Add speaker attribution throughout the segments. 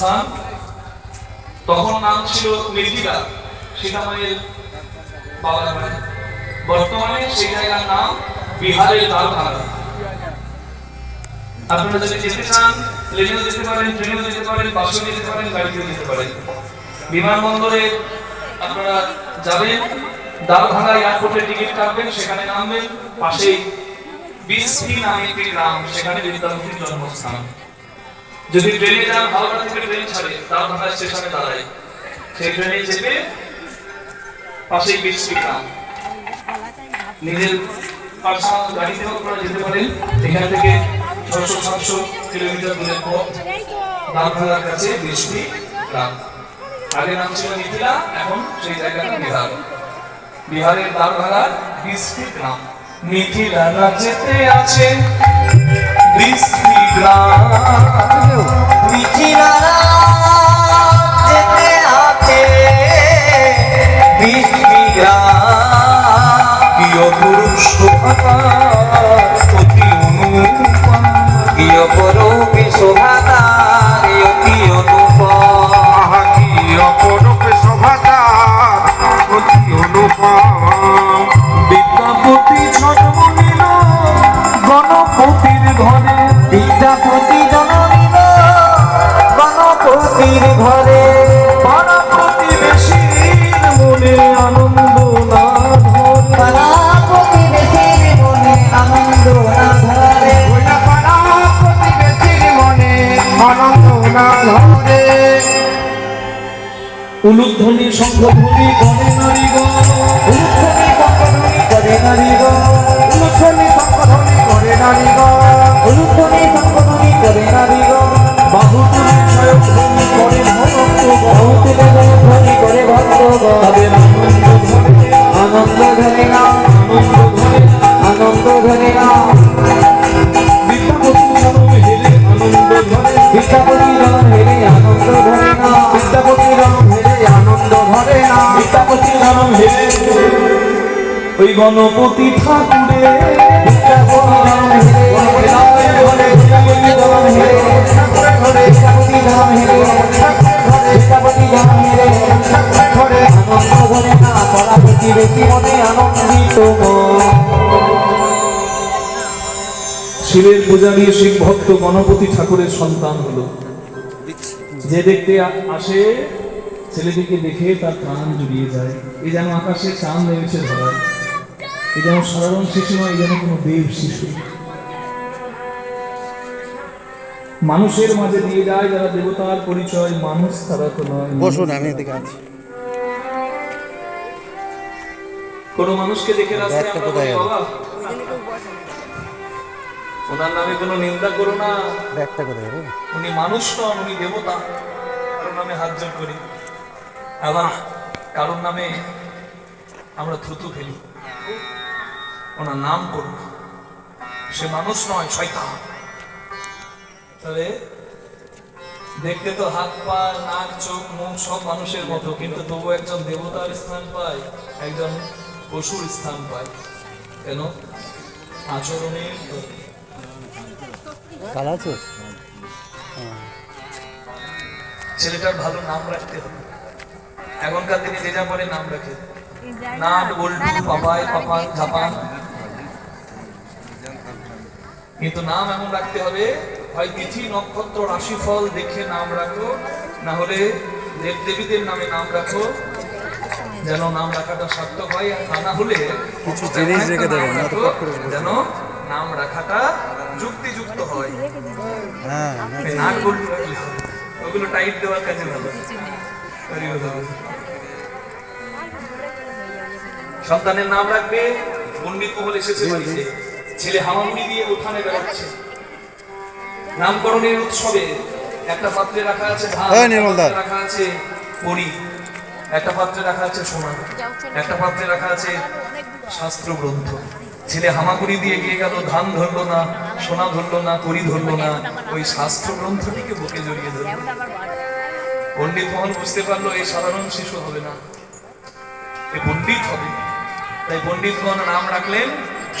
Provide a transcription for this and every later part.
Speaker 1: জন্মস্থান। তখন নাম ছিল মিথিলা, সীতামায়ের বাবার বাড়ি। বর্তমানে সেই জায়গার নাম বিহারের দ্বারভাঙা। আপনারা যদি যেতে চান প্লেনেও যেতে পারেন, ট্রেনেও যেতে পারেন, বাসেও যেতে পারেন, গাড়িতেও যেতে পারেন। বিমানবন্দরে আপনারা যাবেন, দ্বারভাঙা এয়ারপোর্টের টিকিট কাটবেন, সেখানে নামবেন, পাশেই বিসপি নামে একটি গ্রাম, সেখানে বিদ্যাপতির জন্মস্থান। যদি ট্রেনে যান, হাওড়া থেকে ট্রেন ছাড়ে, দ্বারভাঙা স্টেশনে দাঁড়ায়, সেই ট্রেনে চেপে পাশেই বিসপি গ্রাম। নিজের পার্সোনাল গাড়িতেও আপনারা যেতে পারেন। এখান থেকে 600-700 কিলোমিটার দূরের পথ, দ্বারভাঙার কাছে বিসপি গ্রাম। আগে নাম ছিল মিথিলা, এখন সেই জায়গাটা বিহার। বিহারের দ্বারভাঙার বিসপি গ্রাম। মিথিলা রাজ্যেতে আছে বিসপি গ্রাম,
Speaker 2: মিথিলা রাজ্যেতে আছে বিসপি গ্রাম।
Speaker 1: প্রিয় পুরুষ শোভাতার অতি অনুপম,
Speaker 2: প্রিয় পরূপী শোভাতার অতি অনুপম,
Speaker 3: প্রিয় পরূপী শোভাতার অতি অনুপম।
Speaker 1: বিদ্যাপতি জন্ম নিল গণপতির ঘরে,
Speaker 2: বিদ্যাপতি জন্ম নিল গণপতির ঘরে।
Speaker 1: পাড়া প্রতিবেশীর মনে আনন্দ না ধরে,
Speaker 2: পাড়া প্রতিবেশীর মনে আনন্দ না ধরে,
Speaker 3: পাড়া প্রতিবেশীর মনে আনন্দ না ধরে।
Speaker 1: উলুধ্বনি শঙ্খধ্বনি করে নারীগণ,
Speaker 2: উলুধ্বনি শঙ্খধ্বনি করে নারীগণ,
Speaker 3: উলুধ্বনি শঙ্খধ্বনি করে নারীগণ,
Speaker 2: উলুধ্বনি শঙ্খধ্বনি করে নারীগণ।
Speaker 1: বাহু তুলে জয়ধ্বনি করে ভক্তগণ,
Speaker 2: বাহু তুলে জয়ধ্বনি করে ভক্তগণ।
Speaker 1: তাদের আনন্দ ধরে,
Speaker 2: আনন্দ ধরে না,
Speaker 1: আনন্দ ধরে না।
Speaker 2: আনন্দ ধরে না।
Speaker 1: বিদ্যাপতি জন্ম হেরে আনন্দ ধরে,
Speaker 2: বিদ্যাপতি জন্ম হেরে আনন্দ ধরে না,
Speaker 3: বিদ্যাপতি জন্ম হেরে আনন্দ ধরে না।
Speaker 1: বিদ্যাপতি জন্ম হেরে ওই গণপতি ঠাকুরে,
Speaker 2: বিদ্যাপতি জন্ম হেরে বিদ্যাপতি জন্ম হেরে বিদ্যাপতি জন্ম হেরে বিদ্যাপতি জন্ম হেরে
Speaker 3: ধরে
Speaker 2: আনন্দ ধরে না। পাড়া প্রতিবেশী মনে আনন্দিত মন।
Speaker 1: শিবের পূজারী শিব ভক্ত গণপতি ঠাকুরের সন্তান হলো। যে দেখতে আসে ছেলেটিকে দেখে তার প্রাণ জুড়িয়ে যায়। এই যেন আকাশে চাঁদ নেমেছে ধরায়, এই যেন সাধারণ শিশু নয়, এই যেন কোনো দেব শিশু। মানুষের মাঝে দিয়ে যায় যারা দেবতার পরিচয়, মানুষ তারা তো নয়।
Speaker 4: বসুন, আমি এদিকে আছি।
Speaker 1: কোন মানুষকে দেখে রাস্তায়
Speaker 4: ব্যাগটা
Speaker 1: আমরা
Speaker 4: কোথায়
Speaker 1: বলি,
Speaker 4: গেল?
Speaker 1: বাবা ওনার নামে কোনো নিন্দা করো না,
Speaker 4: ব্যাগটা কোথায় রে?
Speaker 1: উনি মানুষ নন, উনি দেবতা। কারোর নামে হাত জোর করি, আবার কারোর নামে আমরা থুতু ফেলি, ওনার নাম করো না। সে মানুষ নয়, শয়তান। তবে দেখতে তো হাত পা নাক চোখ মুখ সব মানুষের মতো, কিন্তু তবু একজন দেবতার স্থান পায়, একজন পশুর স্থান পায়। কেন? আচরণে।
Speaker 4: কাল আছো?
Speaker 1: ছেলেটার ভালো নাম রাখতে হবে। এখনকার দিনে যে যা বলে নাম রাখে, নাট বল্টু পাপাই পাপান ঝাপান, কিন্তু নাম এমন রাখতে হবে, হয় তিথি নক্ষত্র রাশিফল দেখে নাম রাখো, না হলে দেব দেবীদের নামে নাম রাখো, যেন নাম রাখাটা সার্থক হয়। আর তা না হলে
Speaker 4: কিছু জিনিস রেখে দেবেন,
Speaker 1: নাম রাখো,
Speaker 4: নয়তো পট করে বসে
Speaker 1: যেন নাম রাখাটা যুক্তিযুক্ত হয়।
Speaker 4: হ্যাঁ,
Speaker 1: নাট বল্টু রাখলে হবে, ওগুলো টাইট দেওয়ার কাছে ভালো। সন্তানের নাম রাখবে। পণ্ডিত মহল এসেছে বাড়িতে, ছেলে হামাগুড়ি দিয়ে উঠানে বেড়াচ্ছে। নামকরণের উৎসবে একটা পাত্রে রাখা আছে ধান, রাখা আছে কড়ি, একটা পাত্রে রাখা আছে সোনা, একটা পাত্রে রাখা আছে শাস্ত্র গ্রন্থ। ছেলে হামাগুড়ি দিয়ে গিয়ে গেল, ধান ধরলো না, সোনা ধরলো না, কড়ি ধরলো না, ওই শাস্ত্র গ্রন্থটিকে বুকে জড়িয়ে ধরলো। পণ্ডিত মহল বুঝতে পারলো এই সাধারণ শিশু হবে না, এ পণ্ডিত হবে। তাই পণ্ডিতগণ নাম রাখলেন,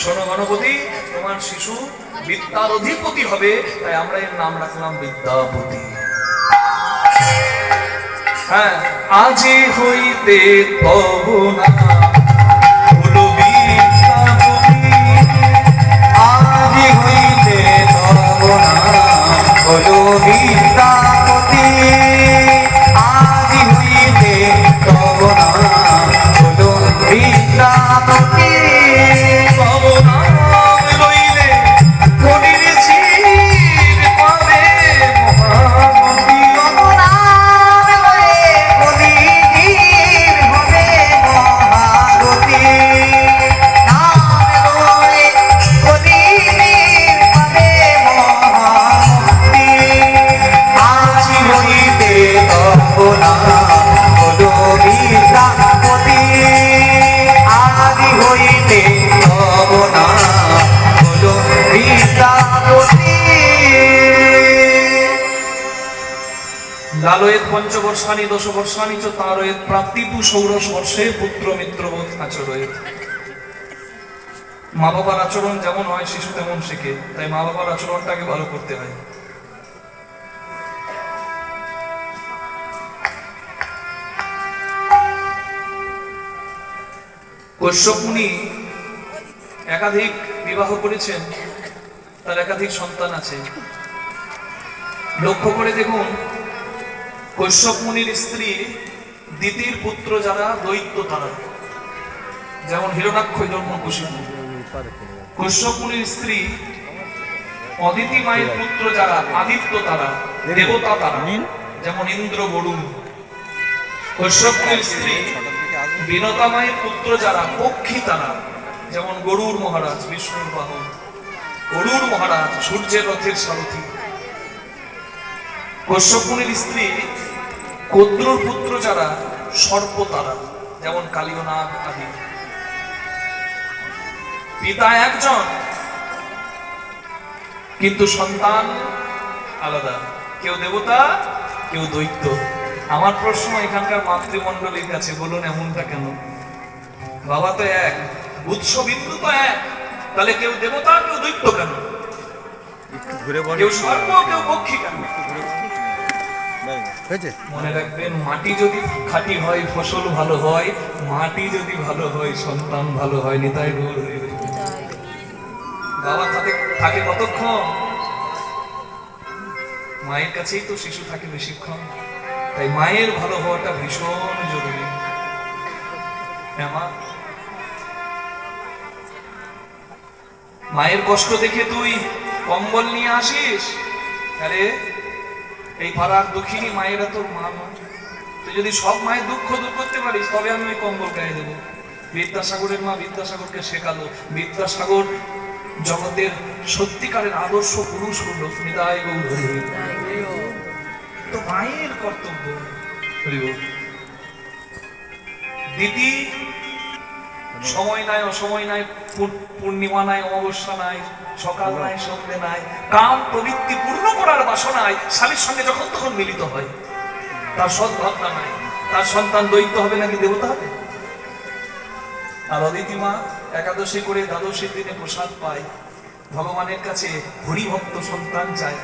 Speaker 1: শোনো গণপতি, তোমার শিশু বিদ্যার অধিপতি হবে, তাই আমরা এর নাম রাখলাম বিদ্যাপতি। হ্যাঁ, আজি হইতে তব না হলো বিদ্যাপতি,
Speaker 2: আজি হইতে তব নাম হলো বিদ্যাপতি, আজি হইতে তব নাম হলো বিদ্যাপতি।
Speaker 1: তব নাম লইলে কলির চির পাবে মহামতি।
Speaker 2: তব নাম লয়ে কলির হবে মহাগতি, নাম লয়ে কলির হবে মহামুক্তি। আজি হইতে তব নাম হলো বিদ্যাপতি, আজি হইতে তব নাম হলো বিদ্যাপতি।
Speaker 1: লালয়েত পঞ্চবর্ষানি দশবর্ষানি চ তারয়েত প্রাপ্তিতু ষোড়শ বর্ষে পুত্র মিত্রবোধ আচরয়েত। মা বাবার আচরণ যেমন হয় শিশু তেমন শেখে, তাই মা বাবার আচরণটাকে ভালো করতে হয়। কশ্যপ মুনি একাধিক বিবাহ করেছেন, তার একাধিক সন্তান আছে। লক্ষ্য করে দেখুন, কশ্যপ মুনির স্ত্রী দিতির পুত্র যারা দৈত্য তারা, যেমন হিরণাক্ষ হিরণ্যকশিপু। কশ্যপ মুনির স্ত্রী অদিতি মায়ের পুত্র যারা আদিত্য তারা, দেবতা তারা, যেমন ইন্দ্র বরুণ। কশ্যপ মুনির স্ত্রী বিনতা মায়ের পুত্র যারা পক্ষী তারা, যেমন গরুর মহারাজ বিষ্ণুর বাহন, গরুর মহারাজ সূর্যের রথের সারথি। কশ্যপ মুনির স্ত্রী কদ্রুর পুত্র যারা সর্প তারা, যেমন কালিয়নাগ আদি। পিতা একজন কিন্তু সন্তান আলাদা, কেউ দেবতা কেউ দৈত্য। আমার প্রশ্ন এখানকার মাতৃমণ্ডলীর কাছে, বলুন এমনটা কেন? বাবা তো এক, উৎস বিন্দু তো এক, তাহলে কেউ দেবতা কেউ দৈত্য কেন?
Speaker 4: ঘুরে বল
Speaker 1: কেউ সর্প কেউ পক্ষী কেন?
Speaker 4: হয়েছে।
Speaker 1: মনে রাখবেন, মাটি যদি খাঁটি হয় ফসল ভালো হয়, মাটি যদি ভালো হয় সন্তান ভালো হয়। নিতাই গৌর হরি হরি। বাবা থাকে কতক্ষণ? মায়ের কাছেই তো শিশু থাকে বেশিক্ষণ, তাই মায়ের ভালো হওয়াটা ভীষণ জরুরি। হ্যাঁ মা, মায়ের কষ্ট দেখে তুই কম্বল নিয়ে আসিস, আরে এই পাড়ার দুঃখিনী মায়েরা তোর মা নয়। তুই যদি সব মায়ের দুঃখ দূর করতে পারিস, তবে আমি ওই কম্বল গায়ে দেবো। বিদ্যাসাগরের মা বিদ্যাসাগরকে শেখালো, বিদ্যাসাগর জগতের সত্যিকারের আদর্শ পুরুষ হলো। নিতাই গৌর হরি হরি। তো মায়ের কর্তব্য হরি বল। দিদি সময় নাই, অসময় নাই, পূর্ণিমা নাই, অমাবস্যা নাই, সকাল নাই, সন্ধ্যে নাই, কাম প্রবৃত্তি পূর্ণ করার বাসনায় স্বামীর সঙ্গে যখন তখন মিলিত হয়। তার সদ্ভাবনা নাই, তার সন্তান দৈত্য হবে নাকি দেবতা হবে? আর অদিতি মা একাদশী করে দ্বাদশীর দিনে প্রসাদ পায়, ভগবানের কাছে হরিভক্ত সন্তান চায়।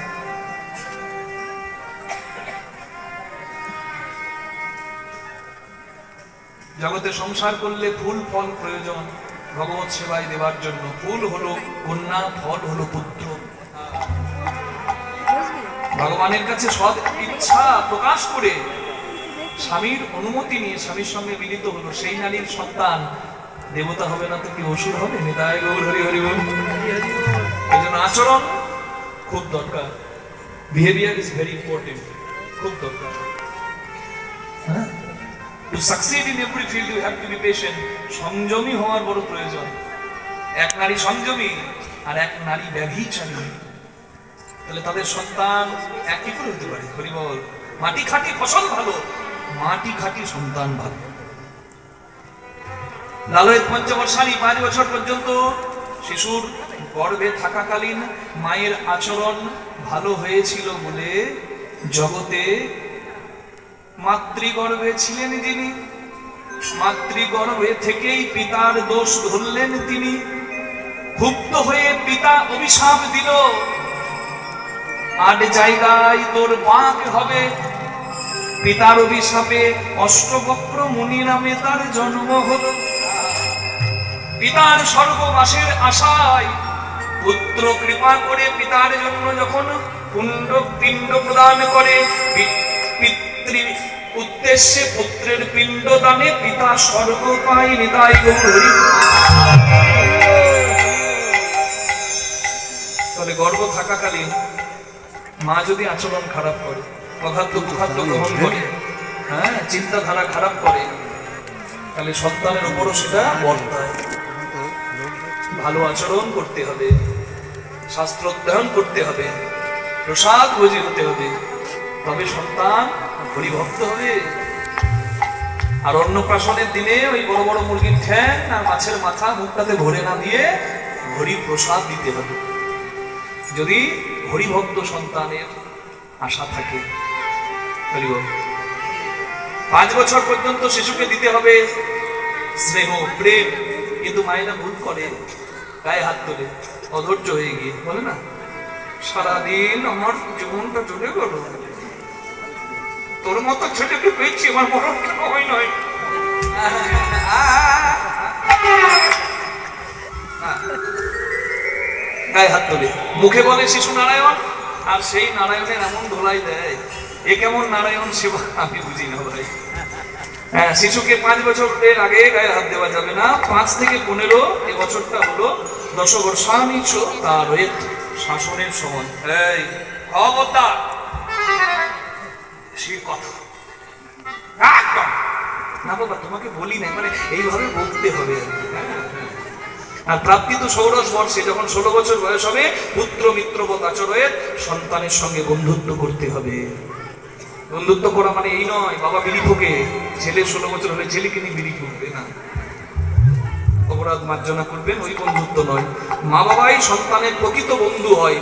Speaker 1: জগতে সংসার করলে ফুল ফল প্রয়োজন ভগবত সেবায় দেওয়ার জন্য। ফুল হলো কন্যা, ফল হলো পুত্র। ভগবানের কাছে সৎ ইচ্ছা প্রকাশ করে স্বামীর অনুমতি নিয়ে স্বামীর সঙ্গে মিলিত হলো, সেই নারীর সন্তান দেবতা হবে না তো কি অসুর হবে? নিতাই গৌর হরি হরি বল। এই জন্য আচরণ খুব দরকার। বিহেভিয়ার ইজ ভেরি ইম্পর্টেন্ট, খুব দরকার। হ্যাঁ, to succeed in every field you have to be patient. সংযমী হওয়ার বড় প্রয়োজন। এক নারী সংযমী আর এক নারী ব্যভিচারী, তাহলে তাদের সন্তান একই করে হতে পারে। হরি বল। মাটি খাঁটি ফসল ভালো, মাটি খাঁটি সন্তান ভালো। লালয়েত পঞ্চবর্ষানি 5 বছর পর্যন্ত শিশুর গর্ভে থাকাকালীন মায়ের আচরণ ভালো হয়েছিল বলে জগতে মাতৃগর্ভে ছিলেন যিনি, মাতৃগর্ভে থেকেই পিতার দোষ ধরলেন তিনি। ক্ষুব্ধ হয়ে পিতা অভিশাপ দিল, 8 জায়গায় তোর বাঁক হবে। পিতার অভিশাপে অষ্টবক্র মুনি নামে তার জন্ম হলো। পিতার স্বর্গবাসের আশায় পুত্র কৃপা করে পিতার জন্য যখন পিণ্ড প্রদান করে, পিতৃ উদ্দেশ্যে পুত্রের পিণ্ড দানে পিতা স্বর্গ পায়। নিতাই গৌর। তবে গর্ভ থাকাকালীন মা যদি আচরণ খারাপ করে, অখাদ্য কুখাদ্য গ্রহণ করে, হ্যাঁ, চিন্তাধারা খারাপ করে, তাহলে সন্তানের উপরও সেটা বর্তায়। ভালো আচরণ করতে হবে, শাস্ত্র অধ্যয়ন করতে হবে, প্রসাদ ভোজি হতে হবে, তবে সন্তান হরিভক্ত হবে। আর অন্নপ্রাশনের দিনে ওই বড় বড় মুরগির ঠ্যাং আর মাছের মাথা মুখটাতে ভরে না দিয়ে হরি প্রসাদ দিতে হবে, যদি হরিভক্ত সন্তানের আশা থাকে। 5 বছর পর্যন্ত শিশুকে দিতে হবে স্নেহ প্রেম, কিন্তু মায়েরা ভুল করে, গায়ে হাত তোলে অধৈর্য হয়ে গিয়ে, বলে না সারাদিন আমার জীবনটা চলে গেল, তোর মতো ছেলেকে পেয়েছি, আমার মরণ কেন হয় নয়। গায়ে হাত তোলে, মুখে বলে শিশু নারায়ণ, আর সেই নারায়ণের এমন ধোলাই দেয়, এ কেমন নারায়ণ সেবা আমি বুঝি না ভাই। হ্যাঁ, শিশুকে 5 বছরের আগে গায়ে হাত দেওয়া যাবে না। 5 থেকে 15 এই বছরটা হলো দশবর্ষানি তার শাসনের সময়। এই খবরদার সে কথা একদম না বাবা, তোমাকে বলি না, মানে এইভাবে বলতে হবে। আর প্রাপ্তিত ষোড়শ বর্ষে যখন 16 বছর বয়স হবে, পুত্র মিত্রবৎ আচরণের সন্তানের সঙ্গে বন্ধুত্ব করতে হবে। বন্ধুত্ব করা মানে এই নয় বাবা বিড়ি ঠোকে, ছেলে 16 বছর হলে ছেলেকে নিয়ে বিড়ি ঠুকবে না, অপরাধ মার্জনা করবেন, ওই বন্ধুত্ব নয়। মা বাবাই সন্তানের প্রকৃত বন্ধু হয়।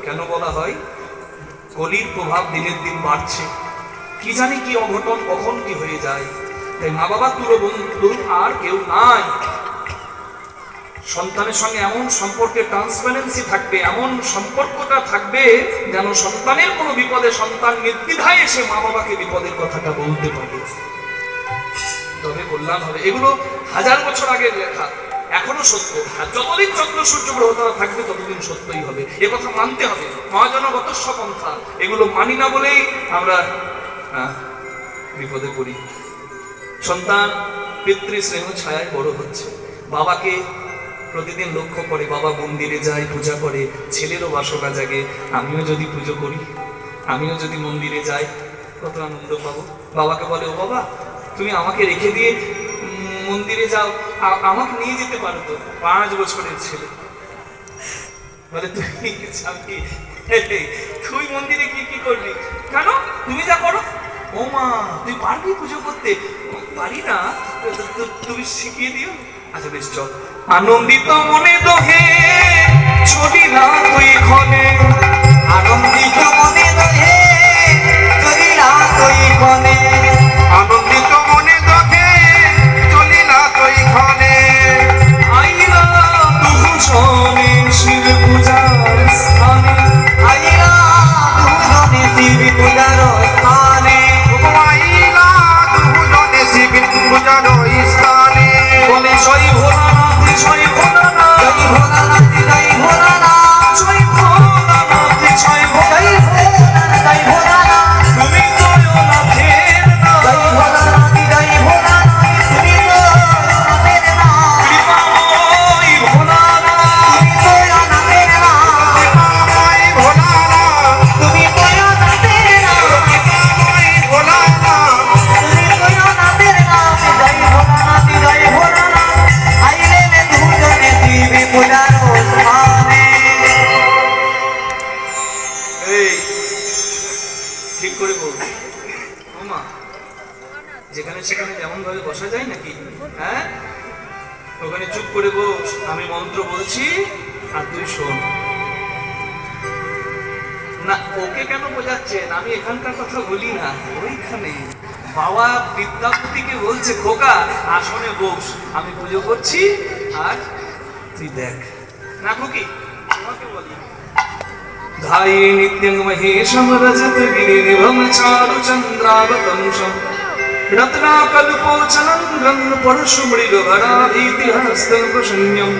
Speaker 1: কেন বলা হয়? কলির প্রভাব দিনের দিন বাড়ছে, কি জানি কি অঘটন কখন কি হয়ে যায়, তাই মা বাবা তুলো বন্ধু আর কেউ নাই। সন্তানের সঙ্গে এমন সম্পর্কে ট্রান্সপারেন্সি থাকবে, এমন সম্পর্কটা থাকবে যেন সন্তানের কোনো বিপদে সন্তান নির্দ্বিধায় এসে মা বাবাকে বিপদের কথাটা বলতে পারে, তবে কল্যাণ হবে। এগুলো 1000 বছর আগের লেখা, এখনো সত্য। আর যতদিন চন্দ্র সূর্য গ্রহ তারা থাকবে ততদিন সত্যই হবে, এ কথা মানতে হবে। মহাজনগত পন্থা এগুলো মানি না বলেই আমরা বিপদে পড়ি। সন্তান পিতৃ স্নেহ ছায়ায় বড় হচ্ছে, বাবাকে প্রতিদিন লক্ষ্য করে, বাবা মন্দিরে যায়, পূজা করে, ছেলেরও বাসনা জাগে, আমিও যদি পুজো করি, আমিও যদি মন্দিরে যাই, কত আনন্দ পাবো। বাবাকে বলে, ও বাবা তুমি আমাকে রেখে দিয়ে মন্দিরে যাও, আমাকে নিয়ে যেতে পারো তো। 5 বছরের ছেলে বলে, তুই মন্দিরে কি করবি? কেন, তুমি যা করো। ও মা, তুই পারবি পুজো করতে? পারি না, তুমি শিখিয়ে দিও। আচ্ছা বেশ, চল। আনন্দিত মনে দোহে ছবি না তুই ক্ষণে,
Speaker 2: আনন্দিত মনে দোহে চলি না তুই ক্ষণে,
Speaker 3: আনন্দিত মনে দোহে চলি না তুই ক্ষণে,
Speaker 1: আইলা দুজনে শিব পূজার স্থানে,
Speaker 2: আইলা দুজনে শিব পূজার স্থানে,
Speaker 3: আইলা দুজনে শিব পূজার স্থানে,
Speaker 1: বলে জয় ভোলানাথ, জয় ভোলানাথ,
Speaker 2: জয় ভোলানাথ, জয় ভোলানাথ,
Speaker 1: জয় ভোলানাথ, জয় ভোলানাথ,
Speaker 2: জয় ভোলানাথ,
Speaker 1: তুমি জয়নাথের নাম,
Speaker 2: জয় ভোলানাথ, জয় ভোলানাথ, তুমি তো আমাদের নাম,
Speaker 1: কৃপাময় ভোলানাথ,
Speaker 2: তুমি তো আমাদের নাম,
Speaker 3: কৃপাময় ভোলানাথ,
Speaker 2: তুমি তো আমাদের নাম,
Speaker 3: কৃপাময় ভোলানাথ,
Speaker 2: তুমি তো আমাদের নাম, জয় ভোলানাথ, জয় ভোলানাথ, আইলেন দুজনে শিব পূজার স্থানে।
Speaker 1: এই ঠিক করে বল ওমা, যেখানে সেখানে যেমন ভাবে বসা যায় নাকি? হ্যাঁ, ওখানে চুপ করে বস, আমি মন্ত্র বলছি আর তুই শোন। না, ওকে কেন বোঝাচ্ছেন? আমি এখানকার কথা বলি না, ওইখানে বাবা বিদ্যাপতিকে বলছে, খোকা আসনে বস, আমি পুজো করছি আর তুই দেখ। না খুকি, তোমাকে বলি ध्याये नित्यं महेशं रजतगिरिनिभं चारुचन्द्रावतंसं रत्नाकल्पोचनं परशुमृगभराभीतिहस्तं प्रशन्यं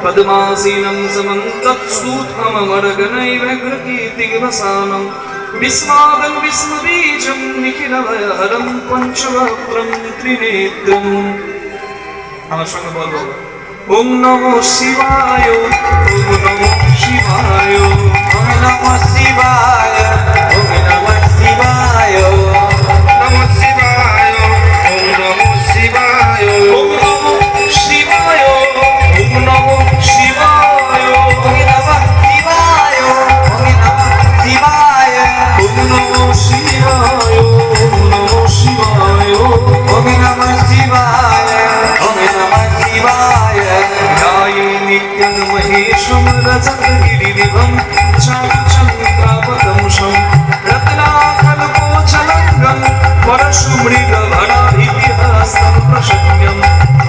Speaker 1: पद्मासीनं समन्तत्सूत्रममरगणैरग्रकीर्तिवसानं विस्मादं विस्मबीजं निखिलभयहरं पञ्चवक्त्रं त्रिनेत्रम् আমার সঙ্গে বলবো ওম নমো শিবায় ওম নমো শিবায়
Speaker 2: ওম নমঃ শিবায় ওম নমঃ শিবায়
Speaker 3: নমঃ শিবায় ওম নমঃ শিবায়
Speaker 1: ওম নমো শিবায় ওম নমো শিবায়
Speaker 2: ওম নমঃ শিবায় ওম নমঃ শিবায়
Speaker 1: ওম নমো শিবায় ওম নমো শিবায়
Speaker 2: ওম নমঃ শিবায় ওম নমঃ শিবায়
Speaker 1: ध्याये नित्यं महेशं रजतगिरिनिभं चारुचन्द्रावतंसं रत्नाकल्पोचनं परशुमृगभराभीतिहस्तं प्रशन्यं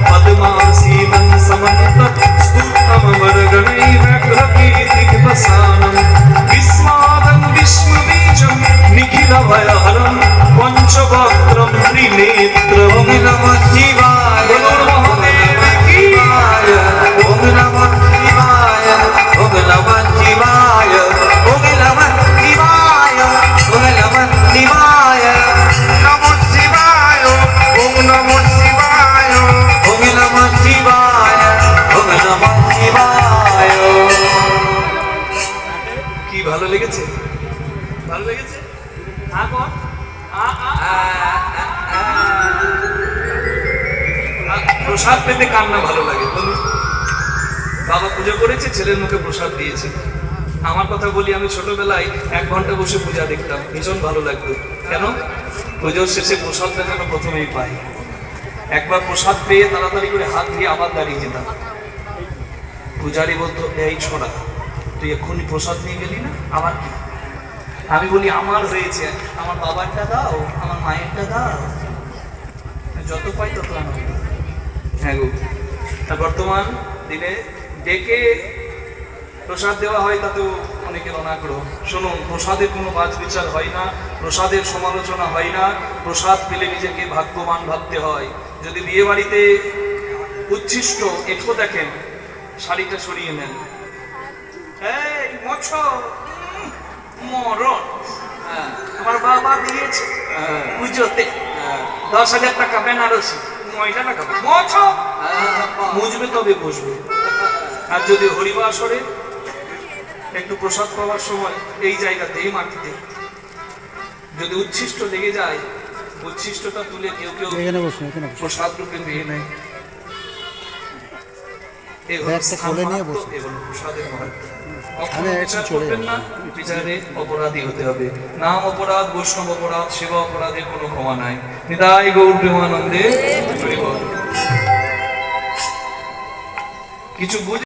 Speaker 1: पद्मासीनं समन्तत्स्तुतममरगणैरग्रकीर्तिवसानं विस्मादं विस्मबीजं निखिलभयहरं पञ्चवक्त्रं त्रिनेत्रम्
Speaker 2: ওম নমঃ শিবায় ওম নমঃ শিবায় ওম নমঃ শিবায় ওম নমঃ শিবায় ওম নমঃ শিবায়
Speaker 3: নমঃ শিবায় ওম নমঃ শিবায়
Speaker 2: ওম নমঃ শিবায় ওম নমঃ শিবায়
Speaker 1: কি ভালো লেগেছে? ভালো লেগেছে? কর প্রসাদ পেতে কান্না ভালো লাগে বলুন। বাবা পুজো করেছে, ছেলের মুখে প্রসাদ দিয়েছে। আমার কথা বলি, আমি ছোটবেলায় 1 ঘন্টা বসে পূজা দেখতাম, ভীষণ ভালো লাগতো। কেন? পুজোর শেষে প্রসাদটা যেন প্রথমেই পাই। একবার প্রসাদ পেয়ে তাড়াতাড়ি করে হাত দিয়ে আবার দাঁড়িয়ে যেতাম। পূজারি বলতো, এই ছোড়া, তুই এক্ষুনি প্রসাদ নিয়ে গেলি না, আবার কি? আমি বলি, আমার হয়েছে, আমার বাবারটা দাও, আমার মায়েরটা দাও, যত পাই তত আনন্দ। হ্যাঁ গো। আর বর্তমান দিনে ডেকে প্রসাদ দেওয়া হয়, তাতেও অনেকের অনাগ্রহ। শুনুন, প্রসাদের কোনো বাজ বিচার হয় না, প্রসাদের সমালোচনা হয় না। প্রসাদ পেলে নিজেকে ভাগ্যবান ভাবতে হয়। যদি বিয়ে বাড়িতে উচ্ছিষ্ট একটু দেখেন, শাড়িটা সরিয়ে নেন। এই মোছ মরণ, আমার বাবা দিয়েছে পুজোতে 10,000 টাকা বেনারসি, ময়লা টাকা মোছ মুজবে তবে বসবে। আর যদি হরিবাসরে একটু প্রসাদ পাওয়ার সময় এই জায়গাতে, এই মাটিতে যদি উচ্ছিষ্ট লেগে যায়, উচ্ছিষ্টটা তুলে কেউ কেউ প্রসাদ রূপে নিয়ে নেয়। এগুলো প্রসাদের মহত্ব। কখনো বিচার করবেন না, বিচারে অপরাধী হতে হবে। নাম অপরাধ, বৈষ্ণব অপরাধ, সেবা অপরাধের কোনো ক্ষমা নাই। নিতাই গৌর প্রেমানন্দে হরি বল। কিছু বুঝ